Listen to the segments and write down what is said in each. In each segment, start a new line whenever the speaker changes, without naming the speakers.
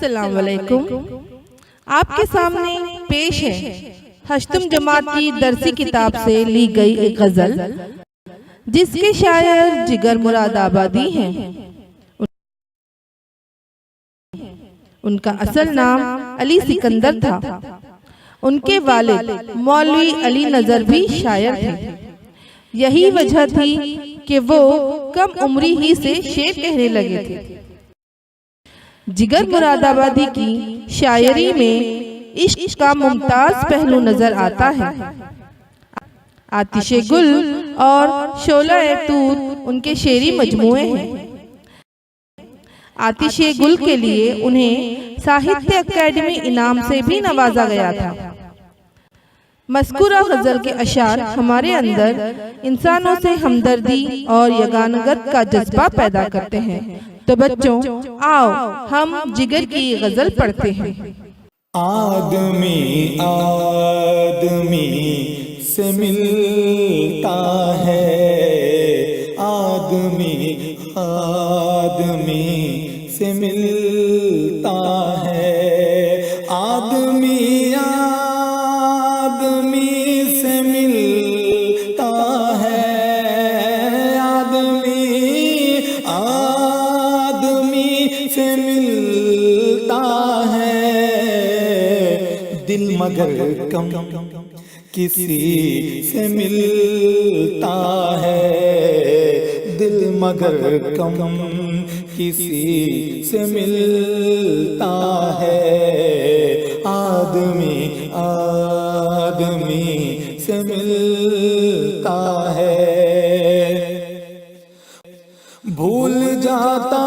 अस्सलाम वालेकुम। आपके सामने पेश है हश्तम जमात की दरसी किताब से ली गई एक गजल, जिसके शायर जिगर मुरादाबादी हैं। उनका असल नाम अली सिकंदर था। उनके वालिद मौलवी अली नजर भी शायर थे। यही वजह थी कि वो कम उम्री ही से शेर कहने लगे थे। जिगर मुरादाबादी की शायरी में इश्क का मुमताज पहलू नजर आता है। आतिशे गुल और शोला-ए तूत उनके शेरी मजमूए हैं। आतिशे गुल के लिए उन्हें साहित्य अकादमी इनाम से भी नवाजा गया था। मस्कुरा गजल के अशार हमारे अंदर इंसानों से हमदर्दी और यगानगत का जज्बा पैदा करते हैं। तो बच्चों, आओ हम जिगर की गजल पढ़ते हैं।
आदमी आदमी से मिलता है, आदमी आदमी से मिलता है, आदमी आदमी से मिलता है, आदमी आदमी से मिलता है, दिल मगर कम किसी से मिलता है, दिल मगर कम किसी से मिलता है, आदमी आदमी से मिलता है। भूल जाता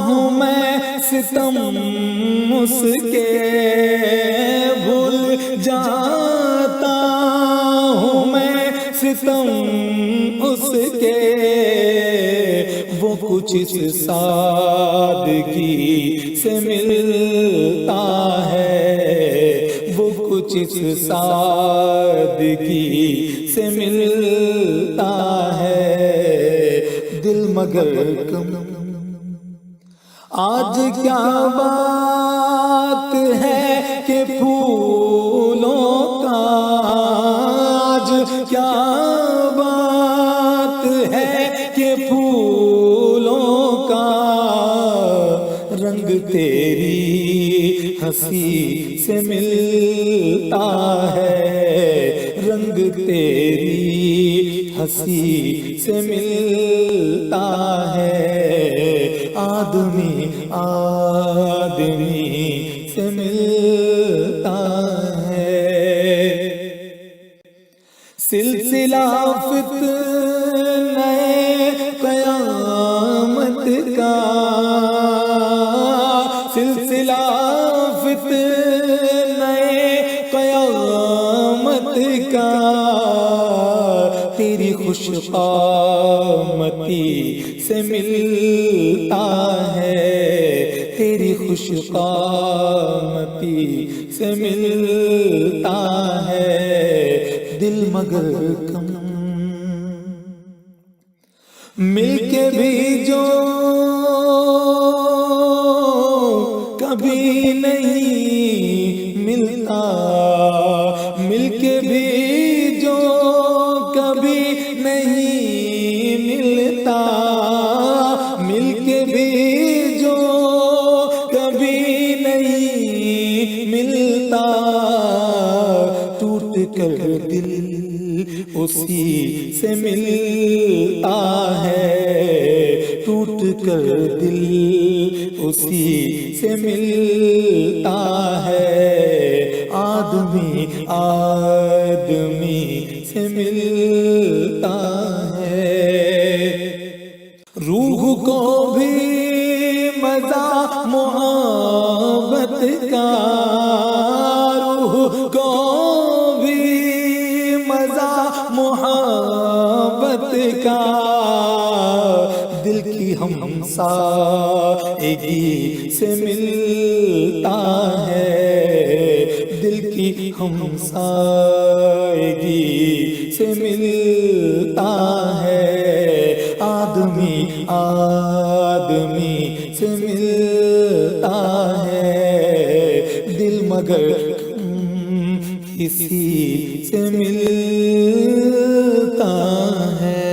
हूँ मैं सितम उसके, भूल जाता हूँ मैं सितम उसके, वो कुछ इस सादगी से मिलता है, वो कुछ इस सादगी से मिलता है, दिल मगर कम। आज क्या बात है कि फूलों का, आज क्या बात है कि फूलों का रंग तेरी हंसी से मिलता है, रंग तेरी हंसी से मिलता है, आदमी आदमी से मिलता है। सिलसिला फित्ने क़यामत का, सिलसिला फित्ने क़यामत का, तेरी खुशक़ामती से मिलता है, तेरी खुशक़ामती से मिलता है, दिल मगर कम। मिलके भी जो कभी नहीं मिलता, मिलके भी जो कभी नहीं मिलता, मिलके भी जो कभी नहीं मिलता, टूट कर दिल उसी से मिलता है, टूट कर दिल उसी से मिलता है, आदमी आदमी से मिलता है। रूह को भी मजा मोहब्बत का, रूह को भी मजा मोहब्बत का, दिल की हमसाएगी से मिलता है, दिल की हमसाएगी से मिलता है, आदमी आदमी से मिलता है। مگر اسی سے ملتا ہے.